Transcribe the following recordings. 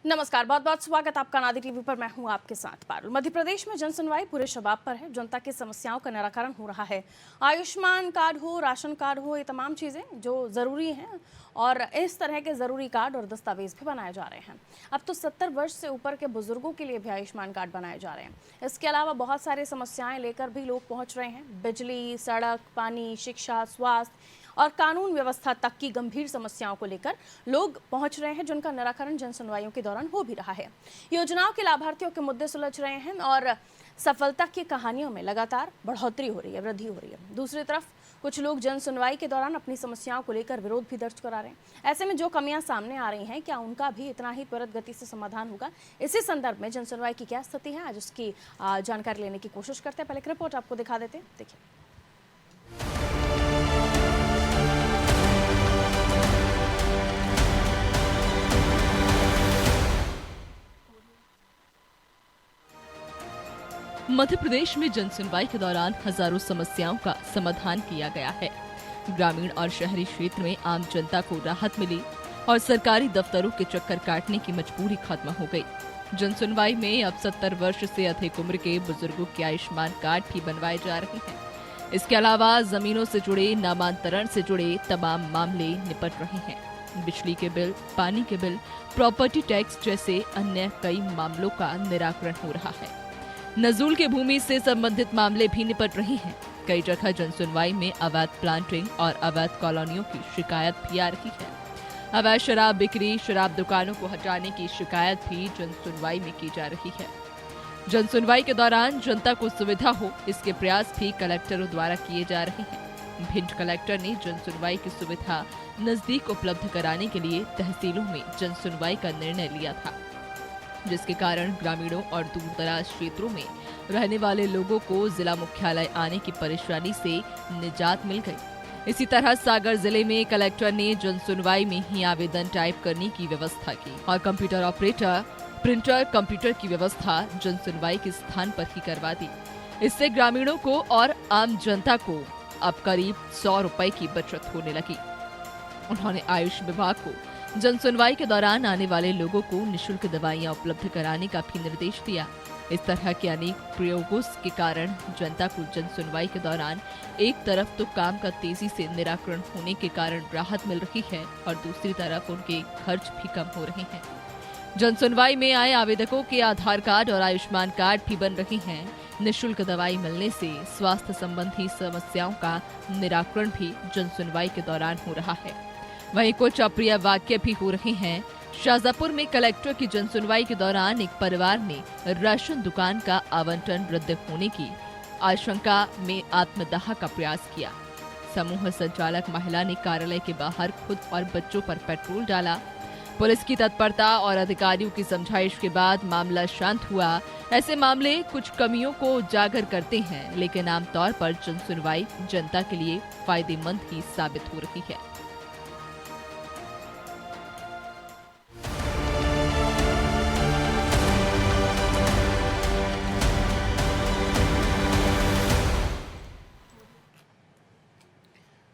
नमस्कार, बहुत बहुत स्वागत आपका नादिक टीवी पर। मैं हूं आपके साथ पारुल। मध्य प्रदेश में जन सुनवाई पूरे शबाब पर है। जनता की समस्याओं का निराकरण हो रहा है। आयुष्मान कार्ड हो, राशन कार्ड हो, ये तमाम चीज़ें जो ज़रूरी हैं और इस तरह के ज़रूरी कार्ड और दस्तावेज भी बनाए जा रहे हैं। अब तो 70 वर्ष से ऊपर के बुजुर्गों के लिए भी आयुष्मान कार्ड बनाए जा रहे हैं। इसके अलावा बहुत सारी समस्याएं लेकर भी लोग पहुंच रहे हैं। बिजली, सड़क, पानी, शिक्षा, स्वास्थ्य और कानून व्यवस्था तक की गंभीर समस्याओं को लेकर लोग पहुंच रहे हैं, जिनका निराकरण जन सुनवाइयों के दौरान हो भी रहा है। योजनाओं के लाभार्थियों के मुद्दे सुलझ रहे हैं और सफलता की कहानियों में लगातार बढ़ोतरी हो रही है, वृद्धि हो रही है। दूसरी तरफ कुछ लोग जन सुनवाई के दौरान अपनी समस्याओं को लेकर विरोध भी दर्ज करा रहे हैं। ऐसे में जो कमियां सामने आ रही हैं, क्या उनका भी इतना ही त्वरित गति से समाधान होगा? इसी संदर्भ में जन सुनवाई की क्या स्थिति है, आज उसकी जानकारी लेने की कोशिश करते हैं। पहले एक रिपोर्ट आपको दिखा देते हैं, देखिए। मध्य प्रदेश में जन सुनवाई के दौरान हजारों समस्याओं का समाधान किया गया है। ग्रामीण और शहरी क्षेत्र में आम जनता को राहत मिली और सरकारी दफ्तरों के चक्कर काटने की मजबूरी खत्म हो गई। जन सुनवाई में अब 70 वर्ष से अधिक उम्र के बुजुर्गों के आयुष्मान कार्ड भी बनवाए जा रहे हैं। इसके अलावा जमीनों से जुड़े, नामांतरण से जुड़े तमाम मामले निपट रहे हैं। बिजली के बिल, पानी के बिल, प्रॉपर्टी टैक्स जैसे अन्य कई मामलों का निराकरण हो रहा है। नजूल के भूमि से संबंधित मामले भी निपट रहे हैं। कई जगह जन सुनवाई में अवैध प्लांटिंग और अवैध कॉलोनियों की शिकायत भी आ रही है। अवैध शराब बिक्री, शराब दुकानों को हटाने की शिकायत भी जन सुनवाई में की जा रही है। जन सुनवाई के दौरान जनता को सुविधा हो, इसके प्रयास भी कलेक्टरों द्वारा किए जा रहे हैं। भिंड कलेक्टर ने जन सुनवाई की सुविधा नजदीक उपलब्ध कराने के लिए तहसीलों में जन सुनवाई का निर्णय लिया था, जिसके कारण ग्रामीणों और दूर दराज क्षेत्रों में रहने वाले लोगों को जिला मुख्यालय आने की परेशानी से निजात मिल गई। इसी तरह सागर जिले में कलेक्टर ने जन सुनवाई में ही आवेदन टाइप करने की व्यवस्था की और कंप्यूटर ऑपरेटर, प्रिंटर, कंप्यूटर की व्यवस्था जन सुनवाई के स्थान पर ही करवा दी। इससे ग्रामीणों को और आम जनता को अब करीब 100 रुपए की बचत होने लगी। उन्होंने आयुष विभाग को जन सुनवाई के दौरान आने वाले लोगों को निःशुल्क दवाइयां उपलब्ध कराने का भी निर्देश दिया। इस तरह के अनेक प्रयोगों के कारण जनता को जन सुनवाई के दौरान एक तरफ तो काम का तेजी से निराकरण होने के कारण राहत मिल रही है और दूसरी तरफ उनके खर्च भी कम हो रहे हैं। जन सुनवाई में आए आवेदकों के आधार कार्ड और आयुष्मान कार्ड भी बन रहे हैं। निःशुल्क दवाई मिलने से स्वास्थ्य संबंधी समस्याओं का निराकरण भी जन सुनवाई के दौरान हो रहा है। वहीं कुछ अप्रिय वाक्य भी हो रहे हैं। शाजापुर में कलेक्टर की जन सुनवाई के दौरान एक परिवार ने राशन दुकान का आवंटन रद्द होने की आशंका में आत्मदाह का प्रयास किया। समूह संचालक महिला ने कार्यालय के बाहर खुद और बच्चों पर पेट्रोल डाला। पुलिस की तत्परता और अधिकारियों की समझाइश के बाद मामला शांत हुआ। ऐसे मामले कुछ कमियों को उजागर करते हैं, लेकिन आमतौर पर जन सुनवाई जनता के लिए फायदेमंद ही साबित हो रही है।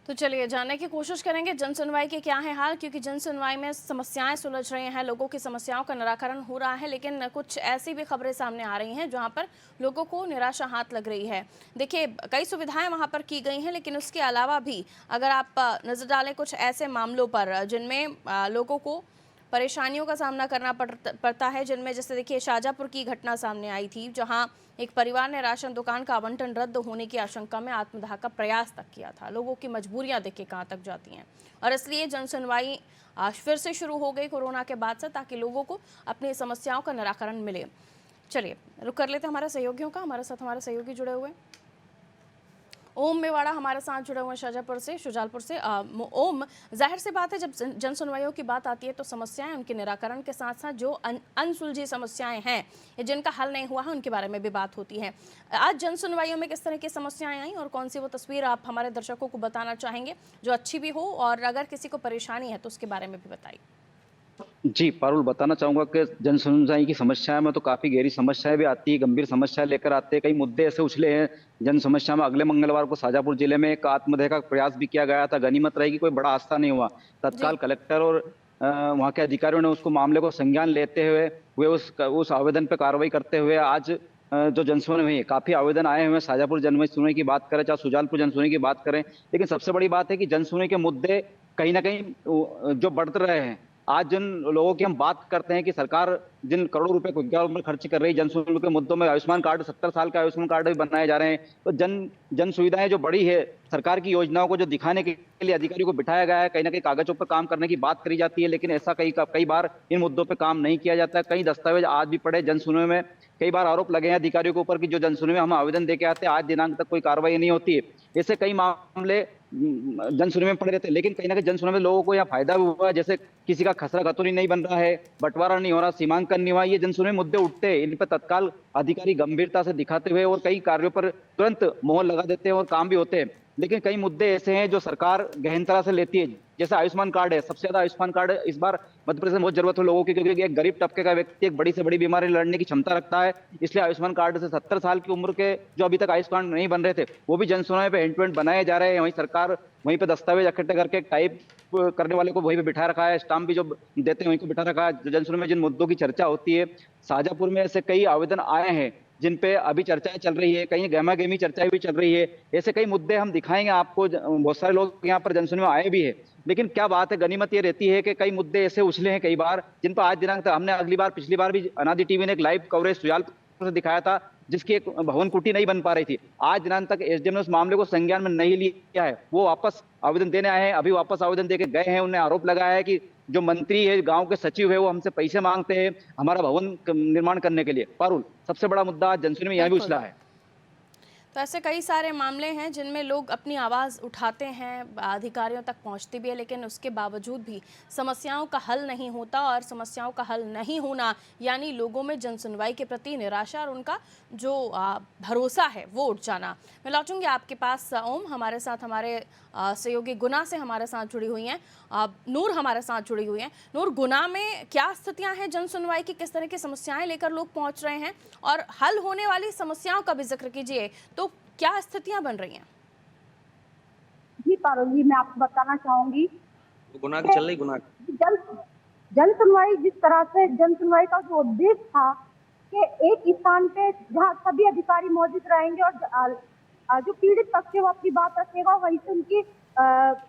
तो चलिए जानने की कोशिश करेंगे जन सुनवाई के क्या है हाल, क्योंकि जन सुनवाई में समस्याएं सुलझ रही हैं, लोगों की समस्याओं का निराकरण हो रहा है, लेकिन कुछ ऐसी भी खबरें सामने आ रही हैं जहां पर लोगों को निराशा हाथ लग रही है। देखिए, कई सुविधाएं वहां पर की गई हैं, लेकिन उसके अलावा भी अगर आप नजर डालें कुछ ऐसे मामलों पर जिनमें लोगों को परेशानियों का सामना करना पड़ता है, जिनमें जैसे देखिए शाजापुर की घटना सामने आई थी, जहां एक परिवार ने राशन दुकान का आवंटन रद्द होने की आशंका में आत्मदाह का प्रयास तक किया था। लोगों की मजबूरियां देखिए कहां तक जाती हैं, और इसलिए जन सुनवाई आज फिर से शुरू हो गई कोरोना के बाद से, ताकि लोगों को अपनी समस्याओं का निराकरण मिले। चलिए रुक कर लेते हैं हमारे सहयोगियों का। हमारे साथ हमारे सहयोगी जुड़े हुए ओम मेवाड़ा हमारे साथ जुड़े हुए शाजापुर से, शुजालपुर से। ओम, जाहिर सी बात है जब जन सुनवाइयों की बात आती है तो समस्याएं, उनके निराकरण के साथ साथ जो अनसुलझी समस्याएं हैं, जिनका हल नहीं हुआ है, उनके बारे में भी बात होती है। आज जन सुनवाइयों में किस तरह की समस्याएं आई और कौन सी वो तस्वीर आप हमारे दर्शकों को बताना चाहेंगे जो अच्छी भी हो, और अगर किसी को परेशानी है तो उसके बारे में भी बताइए। जी, पारुल बताना चाहूँगा कि जन सुनवाई की समस्याएँ में तो काफ़ी गहरी समस्याएँ भी आती हैं, गंभीर समस्याएँ लेकर आते हैं। कई मुद्दे ऐसे उछले हैं जन समस्या में। अगले मंगलवार को शाजापुर जिले में एक आत्मदाह का प्रयास भी किया गया था। गनीमत रही कि कोई बड़ा हादसा नहीं हुआ। तत्काल जी। कलेक्टर और वहाँ के अधिकारियों ने उसको मामले को संज्ञान लेते हुए वे उस आवेदन पर कार्रवाई करते हुए आज जो जनसुनवाई हुई है, काफी आवेदन आए हुए हैं। शाजापुर जनसुनवाई की बात करें, चाहे सुजालपुर जनसुनवाई की बात करें, लेकिन सबसे बड़ी बात है कि जनसुनवाई के मुद्दे कहीं ना कहीं जो बढ़ते रहे हैं। आज जिन लोगों की हम बात करते हैं कि सरकार जिन करोड़ों रुपए विज्ञापन में खर्च कर रही है जनसुनवाई के मुद्दों में, आयुष्मान कार्ड 70 साल का आयुष्मान कार्ड भी बनाए जा रहे हैं, तो जन सुविधाएं जो बड़ी है, सरकार की योजनाओं को जो दिखाने के लिए अधिकारियों को बिठाया गया है, कहीं ना कहीं कागजों पर काम करने की बात करी जाती है, लेकिन ऐसा कई बार इन मुद्दों पर काम नहीं किया जाता है। कई दस्तावेज आज भी पड़े जनसुनवाई में। कई बार आरोप लगे हैं अधिकारियों के ऊपर कि जो जनसुनवाई में हम आवेदन देके आते हैं, आज दिनांक तक कोई कार्रवाई नहीं होती है। ऐसे कई मामले जनसुनवाई में पड़े रहते हैं, लेकिन कहीं ना कहीं जनसुनवाई में लोगों को यहाँ फायदा भी हुआ है। जैसे किसी का खसरा खतौनी नहीं बन रहा है, बंटवारा नहीं हो रहा, सीमांकन नहीं हुआ, ये जनसुनवाई मुद्दे उठते हैं। इन पर तत्काल अधिकारी गंभीरता से दिखाते हुए और कई कार्यों पर तुरंत मोहर लगा देते हैं और काम भी होते हैं। लेकिन कई मुद्दे ऐसे हैं जो सरकार गहनता से लेती है, जैसे आयुष्मान कार्ड है। सबसे ज्यादा आयुष्मान कार्ड इस बार मध्य प्रदेश में बहुत जरूरत है लोगों की, क्योंकि एक गरीब तबके का व्यक्ति एक बड़ी से बड़ी बीमारी लड़ने की क्षमता रखता है। इसलिए आयुष्मान कार्ड से 70 साल की उम्र के जो अभी तक आयुष्मान नहीं बन रहे थे, वो भी जनसुनवाई पे एंड टू एंड बनाए जा रहे हैं। वहीं सरकार वहीं पे दस्तावेज इकट्ठे करके टाइप करने वाले को वहीं पे बिठा रखा है, स्टाम्प भी जो देते हैं वहीं को बिठा रखा है। जनसुनवाई में जिन मुद्दों की चर्चा होती है, शाजापुर में ऐसे कई आवेदन आए हैं जिन पे अभी चर्चाएं चल रही है, कहीं गहमा गहमी चर्चाएं भी चल रही है। ऐसे कई मुद्दे हम दिखाएंगे आपको। बहुत सारे लोग यहाँ पर जनसुनवाई आए भी है, लेकिन क्या बात है, गनीमत ये रहती है कि कई मुद्दे ऐसे उछले हैं कई बार, जिन पर आज दिनांक तक हमने पिछली बार भी अनादि टीवी ने एक लाइव कवरेज सुजालपुर से दिखाया था, जिसकी एक भवन कुटी नहीं बन पा रही थी। आज दिनांक तक एसडीएम ने उस मामले को संज्ञान में नहीं लिया है। वो वापस आवेदन देने आए हैं, अभी वापस आवेदन देके गए हैं। उन्हें आरोप लगाया है कि जो मंत्री है, गांव के सचिव है, वो हमसे पैसे मांगते हैं हमारा भवन निर्माण करने के लिए। पारुल, सबसे बड़ा मुद्दा जनसुनवाई में यह भी उछला है। तो ऐसे कई सारे मामले हैं जिनमें लोग अपनी आवाज़ उठाते हैं, अधिकारियों तक पहुंचती भी है, लेकिन उसके बावजूद भी समस्याओं का हल नहीं होता। और समस्याओं का हल नहीं होना यानी लोगों में जनसुनवाई के प्रति निराशा और उनका जो भरोसा है वो उठ जाना। मैं लौटूंगी आपके पास ओम। हमारे साथ हमारे सहयोगी गुना से हमारे साथ जुड़ी हुई हैं, नूर हमारे साथ जुड़ी हुई हैं। नूर, गुना में क्या स्थितियां हैं जनसुनवाई की, किस तरह की समस्याएं लेकर लोग पहुंच रहे हैं, और हल होने वाली समस्याओं का भी जिक्र कीजिए, तो क्या स्थितियां बन रही हैं? जी पारुल जी, मैं आपको बताना चाहूंगी गुना की चल रही गुना जन सुनवाई, जिस तरह से जन सुनवाई का जो उद्देश्य था कि एक स्थान पे जहाँ सभी अधिकारी मौजूद रहेंगे और जो पीड़ित पक्ष है वो अपनी बात रखेगा, वहीं से उनकी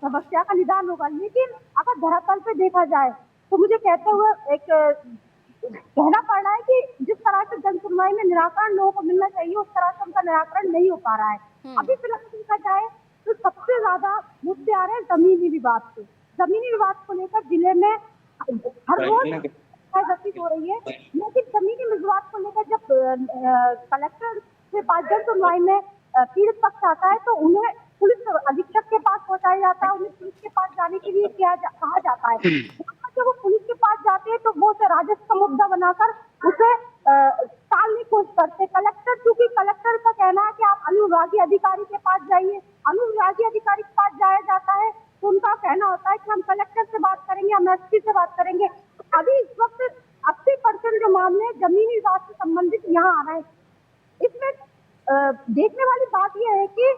समस्या का निदान होगा। लेकिन अगर धरातल पे देखा जाए तो मुझे कहते हुए एक कहना पड़ रहा है कि जिस तरह से जन सुनवाई में निराकरण लोगों को मिलना चाहिए, उस तरह से उनका निराकरण नहीं हो पा रहा है। अभी फिलहाल देखा जाए तो सबसे ज्यादा मुद्दे आ रहे हैं जमीनी विवाद से। जमीनी विवाद को लेकर जिले में हर रोज गति हो रही है, लेकिन जमीनी विवाद को लेकर जब कलेक्टर के पास जन सुनवाई में पीड़ित पक्ष आता है तो उन्हें पुलिस अधीक्षक के पास पहुंचाया जाता है, उन्हें पुलिस के पास जाने के लिए कहा जाता है। जब वो पुलिस के पास जाते हैं तो वो उसे राजस्व का मुद्दा बनाकर उसे टालने की कोशिश करते हैं। कलेक्टर, क्योंकि कलेक्टर का कहना है कि आप अनुविभागीय अधिकारी के पास जाइए, अनुविभागीय अधिकारी के पास जाया जाता है तो उनका कहना होता है कि हम कलेक्टर से बात करेंगे, हम एसपी से बात करेंगे। अभी इस वक्त 80% जो मामले जमीनी विवाद से संबंधित यहाँ आ रहे हैं। इसमें देखने वाली बात यह है कि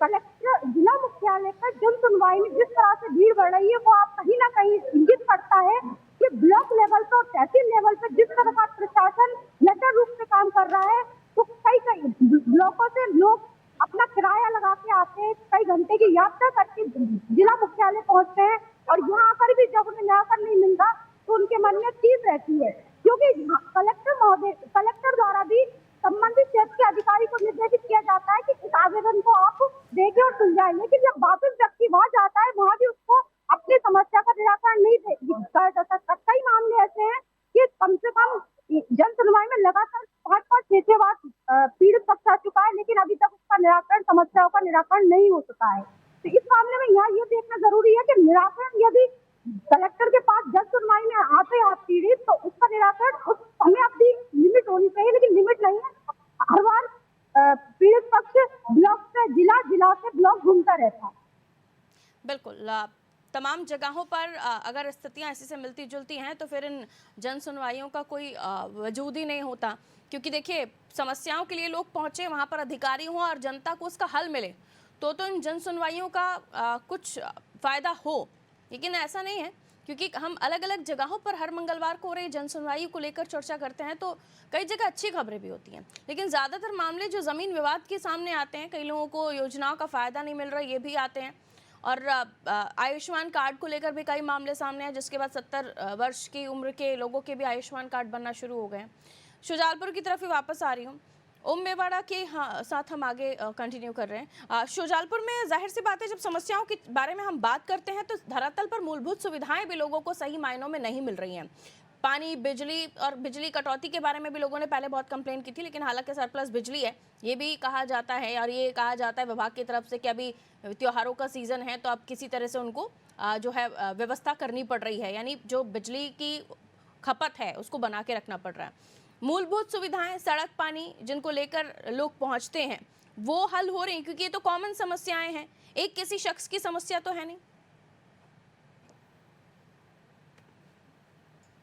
कलेक्टर जिला मुख्यालय पर जन सुनवाई में जिस तरह से भीड़ बढ़ रही है, वो आप कहीं ना कहीं इंगित करता है कि ब्लॉक लेवल पर और तहसील लेवल पर जिस तरह का प्रशासन निरंतर रूप से काम कर रहा है, तो कई ब्लॉकों से लोग अपना किराया लगा के आते हैं, कई घंटे की यात्रा करके जिला मुख्यालय पहुंचते हैं, और यहाँ आकर भी जब उन्हें निराकरण नहीं मिलता तो उनके मन में चीज रहती है। क्योंकि कलेक्टर द्वारा भी संबंधित क्षेत्र के अधिकारी को निर्देशित किया जाता है कि इस आवेदन को आप देखें और सुलझाएं, लेकिन जब वापस व्यक्ति वहां जाता है, वहां भी उसको अपनी समस्या का निराकरण नहीं किया जा सकता। कई मामले ऐसे हैं कि कम से कम जन सुनवाई में लगातार 5-6 बार पीड़ित पक्ष आ चुका है, लेकिन अभी तक उसका निराकरण, समस्याओं का निराकरण नहीं हो सका है। तो इस मामले में यहाँ ये देखना जरूरी है कि निराकरण यदि कलेक्टर के पास जन सुनवाई में आते हैं आप पीड़ित, तो उसका निराकरण उस समय अपनी लिमिट होनी चाहिए, लेकिन लिमिट नहीं है। हर बार पीड़ित पक्ष ब्लॉक से जिला, जिला से ब्लॉक घूमता रहता है। बिल्कुल, तमाम जगहों पर अगर स्थितियां इसी से मिलती जुलती हैं तो फिर इन जन सुनवाइयों का कोई वजूद ही नहीं होता। क्योंकि देखिए, समस्याओं के लिए लोग पहुंचे, वहां पर अधिकारी हों और जनता को उसका हल मिले तो इन जन सुनवाइयों का कुछ फ़ायदा हो। लेकिन ऐसा नहीं है, क्योंकि हम अलग अलग जगहों पर हर मंगलवार को हो रही जन सुनवाई को लेकर चर्चा करते हैं, तो कई जगह अच्छी खबरें भी होती हैं, लेकिन ज़्यादातर मामले जो ज़मीन विवाद के सामने आते हैं, कई लोगों को योजनाओं का फ़ायदा नहीं मिल रहा, ये भी आते हैं। और आयुष्मान कार्ड को लेकर भी कई मामले सामने हैं, जिसके बाद 70 वर्ष की उम्र के लोगों के भी आयुष्मान कार्ड बनना शुरू हो गए हैं। शुजालपुर की तरफ ही वापस आ रही हूँ, ओम मेवाड़ा के साथ हम आगे कंटिन्यू कर रहे हैं। शुजालपुर में जाहिर सी बात है, जब समस्याओं के बारे में हम बात करते हैं तो धरातल पर मूलभूत सुविधाएं भी लोगों को सही मायनों में नहीं मिल रही हैं। पानी, बिजली और बिजली कटौती के बारे में भी लोगों ने पहले बहुत कंप्लेन की थी, लेकिन हालांकि सरप्लस बिजली है, ये भी कहा जाता है, और ये कहा जाता है विभाग की तरफ से कि अभी त्योहारों का सीज़न है तो अब किसी तरह से उनको जो है व्यवस्था करनी पड़ रही है, यानी जो बिजली की खपत है उसको बना के रखना पड़ रहा है। मूलभूत सुविधाएं, सड़क, पानी, जिनको लेकर लोग पहुंचते हैं, वो हल हो रही हैं, क्योंकि ये तो कॉमन समस्याएं हैं, एक किसी शख्स की समस्या तो है नहीं।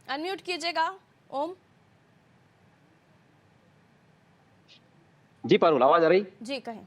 अनम्यूट कीजिएगा ओम। जी पारुल, आवाज आ रही? जी कहें।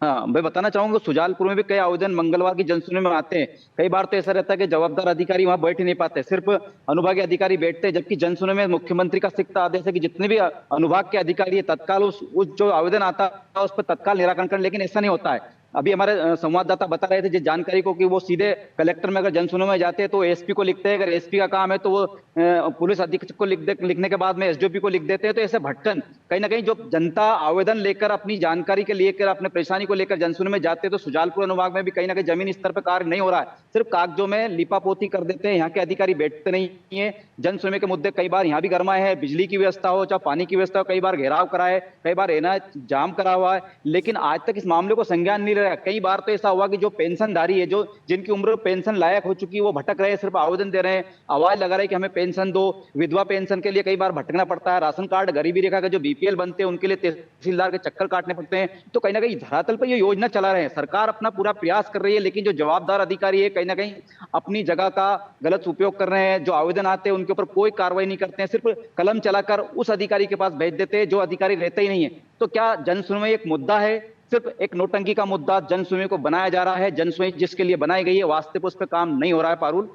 हाँ, मैं बताना चाहूंगा, सुजालपुर में भी कई आवेदन मंगलवार की जनसुनवाई में आते हैं। कई बार तो ऐसा रहता है कि जवाबदार अधिकारी वहां बैठ ही नहीं पाते, सिर्फ अनुभागीय अधिकारी बैठते हैं, जबकि जनसुनवाई में मुख्यमंत्री का सख्त आदेश है कि जितने भी अनुभाग के अधिकारी है तत्काल उस जो आवेदन आता है उस पर तत्काल निराकरण करें, लेकिन ऐसा नहीं होता है। अभी हमारे संवाददाता बता रहे थे जिस जानकारी को कि वो सीधे कलेक्टर में अगर जनसुनवाई में जाते हैं तो एसपी को लिखते हैं, अगर एसपी का काम है तो वो पुलिस अधीक्षक को लिखने के बाद में एसडीओपी को लिख देते हैं। तो ऐसे भटकन कहीं ना कहीं जो जनता आवेदन लेकर अपनी जानकारी के लेकर अपने परेशानी को लेकर जनसुनवाई में जाते हैं, तो सुजालपुर अनुभाग में भी कहीं ना कहीं जमीनी स्तर पर कार्य नहीं हो रहा है, सिर्फ कागजों में लिपापोती कर देते हैं, यहाँ के अधिकारी बैठते नहीं है। जनसुनवाई के मुद्दे कई बार यहाँ भी गरमाए हैं, बिजली की व्यवस्था हो चाहे पानी की व्यवस्था हो, कई बार घेराव कराए, कई बार एना जाम करा हुआ है, लेकिन आज तक इस मामले को संज्ञान नहीं रहा। कई बार तो ऐसा हुआ कि जो पेंशनधारी है, जो जिनकी उम्र पेंशन लायक हो चुकी है, वो भटक रहे हैं, सिर्फ आवेदन दे रहे हैं, आवाज लगा रहे हैं कि हमें पेंशन दो। विधवा पेंशन के लिए कई बार भटकना पड़ता है, राशन कार्ड, गरीबी रेखा के जो बीपीएल बनते हैं उनके लिए तहसीलदार के चक्कर काटने पड़ते हैं। तो कहीं ना कहीं धरातल पर ये योजना चला रहे हैं, सरकार अपना पूरा प्रयास कर रही है, लेकिन जो जवाबदार अधिकारी है कहीं ना कहीं अपनी जगह का गलत उपयोग कर रहे हैं। जो आवेदन आते हैं उनके ऊपर कोई कार्रवाई नहीं करते हैं, सिर्फ कलम चलाकर उस अधिकारी के पास भेज देते हैं जो अधिकारी रहते ही नहीं है। तो क्या जनसुनवाई एक मुद्दा है? सिर्फ एक नोटंकी का मुद्दा जनसुनवाई को बनाया जा रहा है। जनसुनवाई जिसके लिए बनाई गई है वास्तविक उस पर काम नहीं हो रहा है पारुल,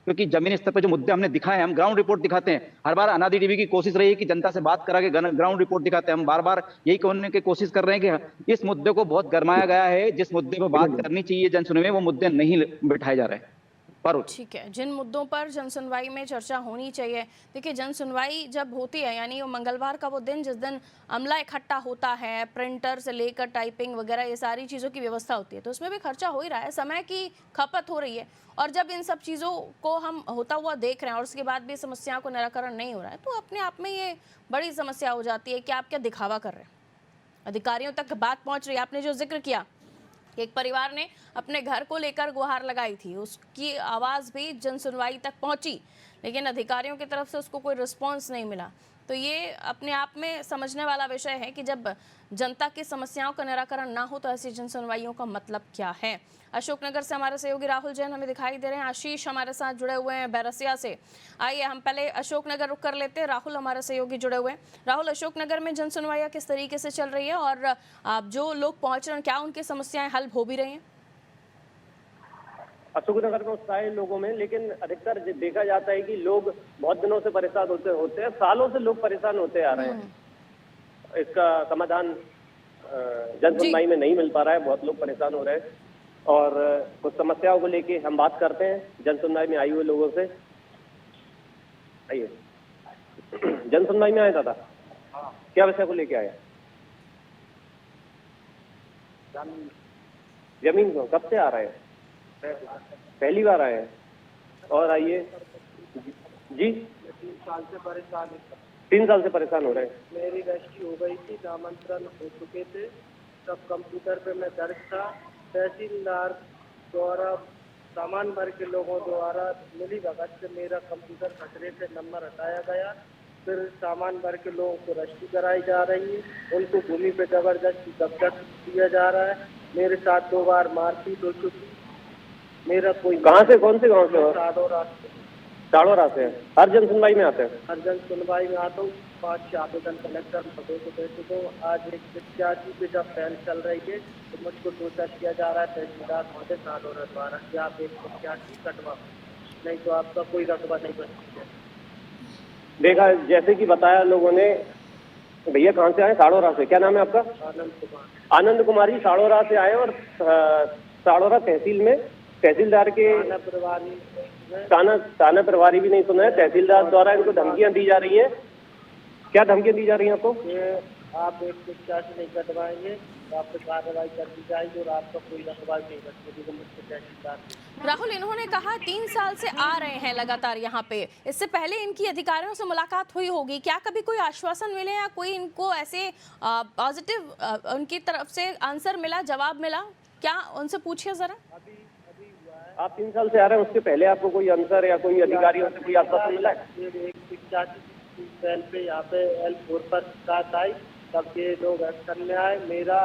क्योंकि जमीनी स्तर पर जो मुद्दे हमने दिखाए हैं, हम ग्राउंड रिपोर्ट दिखाते हैं। हर बार अनादि टीवी की कोशिश रही है कि जनता से बात करा के ग्राउंड रिपोर्ट दिखाते हैं। हम बार बार यही कहने की कोशिश कर रहे हैं कि इस मुद्दे को बहुत गरमाया गया है, जिस मुद्दे पर बात करनी चाहिए जनसुनवाई में वो मुद्दे नहीं बिठाए जा रहे हैं। ठीक है, जिन मुद्दों पर जन सुनवाई में चर्चा होनी चाहिए, देखिए जन सुनवाई जब होती है, यानी वो मंगलवार का वो दिन जिस दिन अमला इकट्ठा होता है, प्रिंटर से लेकर टाइपिंग वगैरह ये सारी चीज़ों की व्यवस्था होती है, तो उसमें भी खर्चा हो ही रहा है, समय की खपत हो रही है। और जब इन सब चीज़ों को हम होता हुआ देख रहे हैं और उसके बाद भी समस्याओं को निराकरण नहीं हो रहा है, तो अपने आप में ये बड़ी समस्या हो जाती है कि आप क्या दिखावा कर रहे हैं। अधिकारियों तक बात पहुँच रही है। आपने जो जिक्र किया, एक परिवार ने अपने घर को लेकर गुहार लगाई थी, उसकी आवाज़ भी जन सुनवाई तक पहुंची, लेकिन अधिकारियों की तरफ से उसको कोई रिस्पांस नहीं मिला। तो ये अपने आप में समझने वाला विषय है कि जब जनता की समस्याओं का निराकरण ना हो तो ऐसी जन सुनवाइयों का मतलब क्या है। अशोकनगर से हमारे सहयोगी राहुल जैन हमें दिखाई दे रहे हैं, आशीष हमारे साथ जुड़े हुए हैं बैरसिया से। आइए हम पहले अशोकनगर रुक कर लेते हैं, राहुल हमारे सहयोगी जुड़े हुए हैं। राहुल, अशोकनगर में जन सुनवाइयाँ किस तरीके से चल रही है और जो लोग पहुँच रहे हैं क्या उनकी समस्याएं हल हो भी रही हैं? अशोकनगर में उत्साह है लोगों में, लेकिन अधिकतर देखा जाता है कि लोग बहुत दिनों से परेशान होते हैं, सालों से लोग परेशान होते आ रहे हैं। इसका समाधान जन सुनवाई में नहीं मिल पा रहा है, बहुत लोग परेशान हो रहे हैं और कुछ समस्याओं को लेके हम बात करते हैं जन सुनवाई में आए हुए लोगों से। आइए, जन सुनवाई में आया था क्या विषय को लेके आया? जमीन को कब से आ रहे हैं? पहली बार आए हैं। और आइए जी, 3 साल से परेशान है। 3 साल से परेशान हो रहे हैं। मेरी रजिस्ट्री हो गई थी, नामांतरण हो चुके थे, सब कंप्यूटर पे मैं दर्ज था। तहसीलदार द्वारा सामान भर के लोगों द्वारा मिली भगत से मेरा कंप्यूटर खतरे से नंबर हटाया गया। फिर सामान भर के लोगों को रजिस्ट्री कराई जा रही है, उनको भूमि पे जबरदस्ती कब्जा दिया जा रहा है। मेरे साथ 2 बार मारपीट हो चुकी। मेरा कोई कहाँ से, कौन से गांव से? साड़ोरा से। हर जन सुनवाई में आते हैं? हर जन सुनवाई में आता हूँ। 5 आवेदन कलेक्टर पदों को दे चुका हूँ। आज एक प्रत्याशी पे जब पहल चल रही है तो मुझको सूचित किया जा रहा है तहसीलदार महोदय साड़ोरा द्वारा कि आप एक प्रत्याशी कटवा। नहीं तो आपका कोई रकबा नहीं बन सकता। देखा, जैसे कि बताया लोगों ने। भैया कहाँ से आए? साड़ोरा से। क्या नाम है आपका? आनंद कुमार। आनंद कुमारी साड़ोरा से आए और साड़ोरा तहसील में तहसीलदार के थाना प्रभारी थाना प्रभारी भी नहीं सुना है। तहसीलदार द्वारा इनको धमकियां दी जा रही हैं। क्या धमकियां दी जा रही हैं आपको? कि आप 185 नहीं कटवाएंगे तो आप पे कार्रवाई कर दी जाएगी और आपका कोई रकबा नहीं बन सकेगा मुझसे तहसीलदार। राहुल, इन्होंने कहा 3 साल से आ रहे हैं लगातार यहाँ पे। इससे पहले इनकी अधिकारियों से मुलाकात हुई होगी, क्या कभी कोई आश्वासन मिले या कोई इनको ऐसे पॉजिटिव उनकी तरफ से आंसर मिला, जवाब मिला? क्या उनसे पूछिए जरा। आप 3 साल से आ रहे हैं, उसके पहले आपको कोई आंसर या कोई अधिकारियों से कोई आश्वासन मिला है? 185 सेल पे यहाँ पे L4 पर शिकायत आई, तब ये लोग एक्शन में आए। मेरा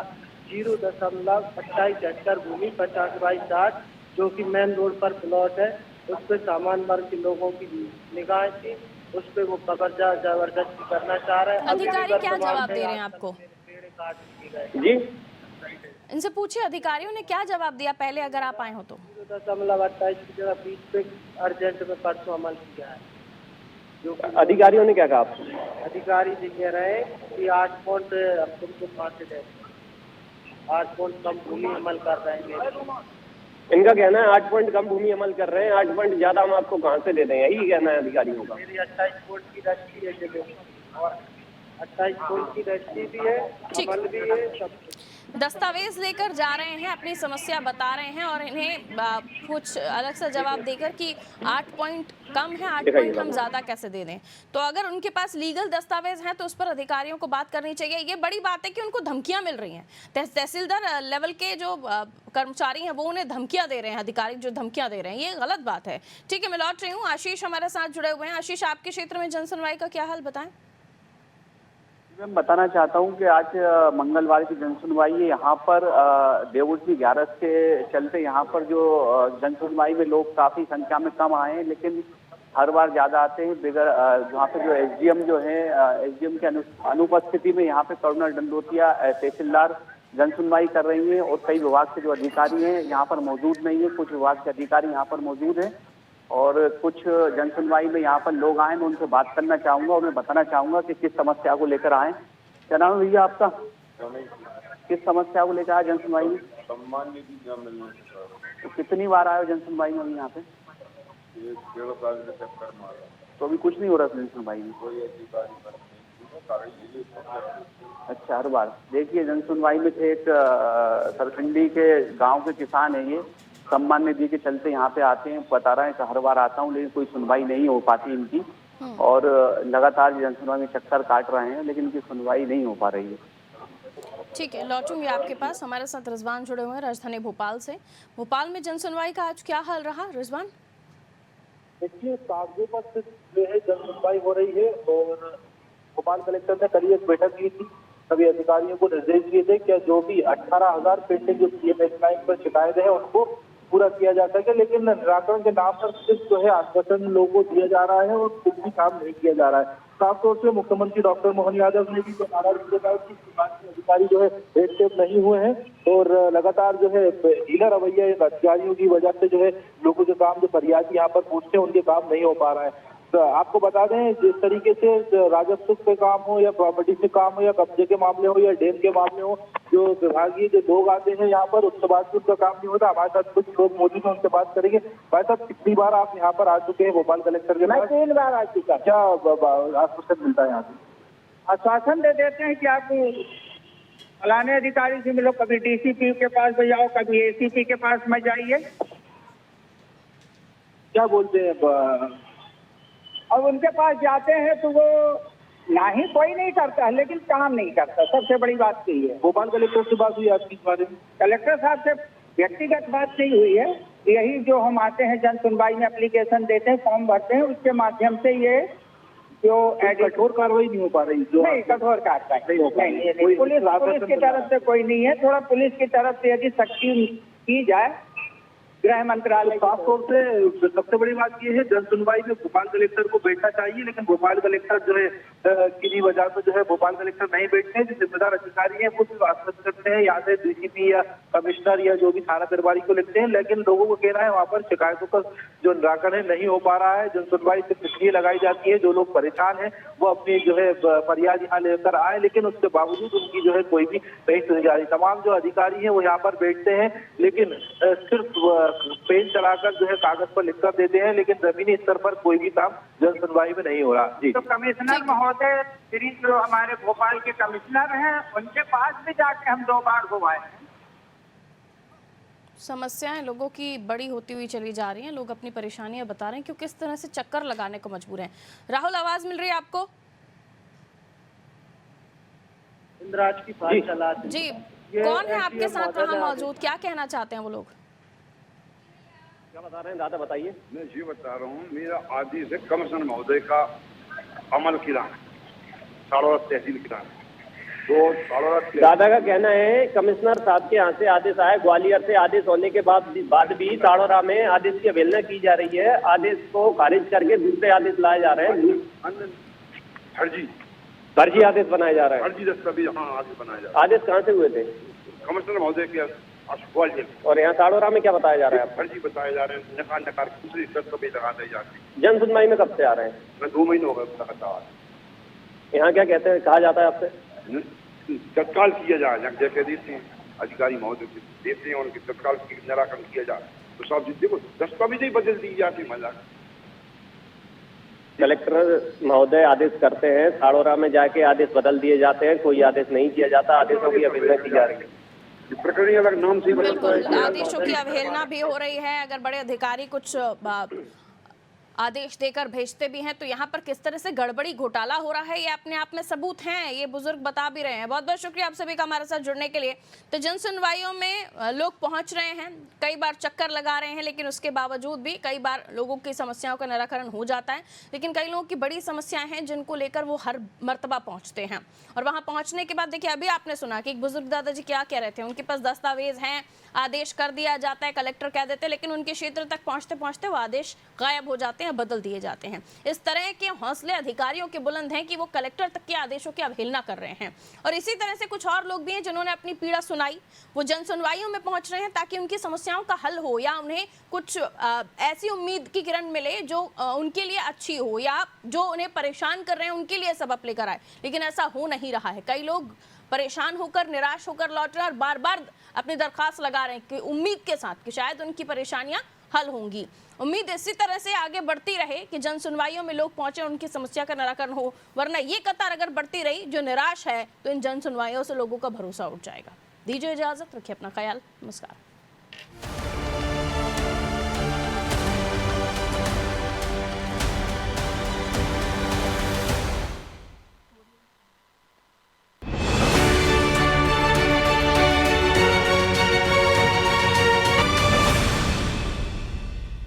0.28 हेक्टेयर भूमि 50/60 जो कि मेन रोड पर प्लॉट है, उस पे सामान्य वर्ग के लोगों की निगाहें थी, उस पे वो कब्जा जबरदस्ती करना चाह रहे हैं। अधिकारी क्या जवाब दे रहे हैं आपको? जी, इनसे पूछिए अधिकारियों ने क्या जवाब दिया पहले, अगर आप आए हो तो। 0.28 की जगह 20 पे अर्जेंट में परसों अमल किया है। जो अधिकारियों ने क्या कहा आपको? अधिकारी जी कह रहे हैं कि 8 पॉइंट हम तुमको फांसी दे, 8 पॉइंट कम भूमि अमल कर रहे हैं। इनका कहना है 8 पॉइंट कम भूमि अमल कर रहे हैं, 8 पॉइंट ज्यादा हम आपको कहाँ से दे दें, यही कहना है अधिकारियों का। मेरी 28 पॉइंट की रजिस्ट्री है जगह और 28 पॉइंट की रजिस्ट्री भी है, अमल भी है, सब दस्तावेज लेकर जा रहे हैं, अपनी समस्या बता रहे हैं और इन्हें कुछ अलग सा जवाब देकर कि 8 पॉइंट कम है, 8 पॉइंट हम ज्यादा कैसे दे दें। तो अगर उनके पास लीगल दस्तावेज हैं तो उस पर अधिकारियों को बात करनी चाहिए। ये बड़ी बात है कि उनको धमकियां मिल रही हैं। तहसीलदार लेवल के जो कर्मचारी हैं वो उन्हें धमकियां दे रहे हैं, अधिकारी जो धमकियां दे रहे हैं, ये गलत बात है। ठीक है, मैं लौट रही हूँ। आशीष हमारे साथ जुड़े हुए हैं। आशीष, आपके क्षेत्र में जन सुनवाई का क्या हाल, बताएं। मैं बताना चाहता हूं कि आज मंगलवार की जनसुनवाई है। यहाँ पर देवउठ की 11 के चलते यहाँ पर जो जनसुनवाई में लोग काफी संख्या में कम आए हैं, लेकिन हर बार ज्यादा आते हैं। बगैर यहाँ पे जो एसडीएम जो है, एसडीएम के अनुपस्थिति में यहाँ पे करुणा दंडोतिया तहसीलदार जनसुनवाई कर रही है और कई विभाग के जो अधिकारी हैं यहाँ पर मौजूद नहीं है। कुछ विभाग के अधिकारी यहाँ पर मौजूद हैं और कुछ जनसुनवाई में यहाँ पर लोग आए। मैं उनसे बात करना चाहूंगा और मैं बताना चाहूंगा कि किस समस्या को लेकर आए। क्या नाम है भैया आपका? किस समस्या को लेकर आए जनसुनवाई में? सम्मान निधि क्या मिलना तो कितनी बार आए हो जनसुनवाई में यहाँ पे? 1.5 साल से चक्कर मारा, तो अभी कुछ नहीं हो रहा जनसुनवाई में? कोई अधिकारी अच्छा, हर बार देखिए जनसुनवाई में एक सरखंडी के गाँव के किसान है, ये सम्मान निधि के चलते यहाँ पे आते हैं। बता रहे हैं कि हर बार आता हूँ लेकिन कोई सुनवाई नहीं हो पाती इनकी और लगातार जनसुनवाई में चक्कर काट रहे हैं लेकिन इनकी सुनवाई नहीं हो पा रही है। ठीक है, लौटूंगी आपके पास। हमारे साथ रिजवान जुड़े हुए हैं राजधानी भोपाल से। भोपाल में जनसुनवाई का आज क्या हाल रहा, रिजवान? देखिए, कागजों पर जो है जनसुनवाई हो रही है और भोपाल कलेक्टर ने कल एक बैठक की थी। सभी अधिकारियों को निर्देश दिए थे कि जो भी 18,000 पेंडिंग जो पीएमएस लाइन पर शिकायत है उनको पूरा किया जा सके, लेकिन निराकरण के नाम पर सिर्फ जो है आश्वासन लोगों को दिया जा रहा है और कुछ भी काम नहीं किया जा रहा है। साफ तौर से मुख्यमंत्री डॉक्टर मोहन यादव ने भी बताया कि अधिकारी जो है एक्टिव नहीं हुए हैं और लगातार जो है ढीला रवैया अधिकारियों की वजह से जो है लोगों के काम जो फरियादी यहाँ पर पूछते हैं उनके काम नहीं हो पा रहा है। तो आपको बता दें, जिस तरीके से राजस्व पे काम हो या प्रॉपर्टी से काम हो या कब्जे के मामले हो या डैम के मामले हो, जो विभागीय जो लोग आते हैं यहाँ पर उसके बाद उनका काम नहीं होता। हमारे साथ कुछ लोग मौजूद हैं, उनसे बात करेंगे। भाई साहब, कितनी बार आप यहाँ पर आ चुके हैं भोपाल कलेक्टर के पास? मैं 3 बार आ चुका। क्या आश्वासन मिलता है यहाँ से? आश्वासन दे देते हैं कि आप फलाने अधिकारी से मिलो, कभी डीसीपी के पास में जाओ, कभी एसीपी के पास में जाइए। क्या बोलते हैं? अब उनके पास जाते हैं तो वो ना ही कोई नहीं करता है लेकिन काम नहीं करता। सबसे बड़ी बात यही है। भोपाल कलेक्टर से बात हुई आपकी इस बारे में? कलेक्टर साहब से व्यक्तिगत बात नहीं हुई है। यही जो हम आते हैं जन सुनवाई में एप्लीकेशन देते हैं, फॉर्म भरते हैं, उसके माध्यम से ये जो कठोर कार्रवाई नहीं हो पा रही? जो नहीं, कठोर कार्रवाई नहीं। पुलिस की तरफ से कोई नहीं है। थोड़ा पुलिस की तरफ से यदि सख्ती की जाए, गृह मंत्रालय साफ तौर से सबसे बड़ी बात ये है, जन सुनवाई में भोपाल कलेक्टर को बैठना चाहिए, लेकिन भोपाल कलेक्टर जो है किन्हीं वजह से जो है भोपाल कलेक्टर नहीं बैठते हैं। जो जिम्मेदार अधिकारी हैं वो सिर्फ आश्वस्त करते हैं, या फिर डीसीपी या कमिश्नर या जो भी थाना प्रभारी को लिखते हैं, लेकिन लोगों को कहना है वहाँ पर शिकायतों का जो निराकरण है नहीं हो पा रहा है। जन सुनवाई सिर्फ इसलिए लगाई जाती है जो लोग परेशान हैं वो अपनी जो है फरियाद यहाँ लेकर आए, लेकिन उसके बावजूद उनकी जो है कोई भी नहीं सुनी जा रही। तमाम जो अधिकारी हैं वो यहाँ पर बैठते हैं, लेकिन सिर्फ पेन चलाकर जो है कागज पर लिखकर देते हैं, लेकिन जमीनी स्तर पर कोई भी काम जन सुनवाई में नहीं हो रहा। जी तो कमिश्नर महोदय श्री जो हमारे भोपाल के कमिश्नर हैं उनके पास भी जाके हम 2 बार घुमाए हैं। समस्याएं लोगों की बड़ी होती हुई चली जा रही हैं, लोग अपनी परेशानियां बता रहे हैं कि किस तरह से चक्कर लगाने को मजबूर हैं। राहुल, आवाज मिल रही है आपको? इंद्राज की फाइल चला जी, कौन है आपके साथ वहाँ मौजूद, क्या कहना चाहते हैं वो लोग? क्या बता रहे हैं दादा, बताइए। मैं ये बता रहा हूँ, मेरा आदेश है कमिश्नर महोदय का अमल किरान साड़ौरा तहसील किरान। तो दादा का कहना है कमिश्नर साहब के यहाँ से आदेश आया, ग्वालियर से आदेश होने के बाद भी साड़ौरा में आदेश की अवहेलना की जा रही है। आदेश को खारिज करके दूसरे आदेश लाए जा रहे हैं, फर्जी आदेश बनाए जा रहे हैं। फर्जी दस्तावेज आदेश बनाए जा रहे हैं। आदेश कहाँ से हुए थे? कमिश्नर महोदय के ग्वालियर। और यहाँ साड़ौरा में क्या बताया जा रहा है? फर्जी बताए जा रहे हैं, नकार दूसरी दस्तावेज लगा दी जाती है। जन सुनवाई में कब से आ रहे हैं? मैं 2 महीने हो गए लगातार। यहाँ क्या कहते हैं, कहा जाता है आपसे? तत्काल किया जाए, जैसे देते हैं अधिकारी महोदय देते हैं, उनके तत्काल निराकरण किया जाए। तो सब देखो दस्तावेज ही बदल दी जाती है। मजा कलेक्टर महोदय आदेश करते हैं, साड़ौरा में जाके आदेश बदल दिए जाते हैं, कोई आदेश नहीं किया जाता, आदेशों की अवहेलना की जा रही है। प्रकरण अलग नाम से बिल्कुल, आदेशों की अवहेलना भी हो रही है। अगर बड़े अधिकारी कुछ आदेश देकर भेजते भी हैं तो यहाँ पर किस तरह से गड़बड़ी घोटाला हो रहा है ये अपने आप में सबूत हैं, ये बुजुर्ग बता भी रहे हैं। बहुत बहुत शुक्रिया आप सभी का हमारे साथ जुड़ने के लिए। तो जन सुनवाइयों में लोग पहुंच रहे हैं, कई बार चक्कर लगा रहे हैं, लेकिन उसके बावजूद भी कई बार लोगों की समस्याओं का निराकरण हो जाता है। लेकिन कई लोगों की बड़ी समस्याएं हैं जिनको लेकर वो हर मर्तबा पहुँचते हैं, और वहाँ पहुँचने के बाद देखिए अभी आपने सुना कि एक बुजुर्ग दादाजी क्या कह रहे थे, उनके पास दस्तावेज हैं, आदेश कर दिया जाता है, कलेक्टर कह देते, लेकिन उनके क्षेत्र तक पहुँचते पहुँचते वो आदेश गायब हो जाते हैं, बदल दिए जाते हैं। इस तरह के हौसले अधिकारियों के बुलंद हैं कि वो कलेक्टर तक के आदेशों की अवहेलना कर रहे हैं। और इसी तरह से कुछ और लोग भी हैं जिन्होंने अपनी पीड़ा सुनाई, वो जन सुनवाइयों में पहुंच रहे हैं ताकि उनकी समस्याओं का हल हो, या उन्हें कुछ ऐसी उम्मीद की किरण मिले जो उनके लिए अच्छी हो, या जो उन्हें परेशान कर रहे हैं उनके लिए सबब लेकर आए। लेकिन ऐसा हो नहीं रहा है। कई लोग परेशान होकर, निराश होकर लौट रहे हैं और बार बार अपनी दरखास्त लगा रहे हैं कि उम्मीद के साथ कि शायद उनकी परेशानियां हल होंगी। उम्मीद इसी तरह से आगे बढ़ती रहे कि जन सुनवाइयों में लोग पहुंचे, उनकी समस्या का निराकरण हो, वरना ये कतार अगर बढ़ती रही जो निराश है तो इन जन सुनवाइयों से लोगों का भरोसा उठ जाएगा। दीजिए इजाजत, रखिए अपना ख्याल, नमस्कार।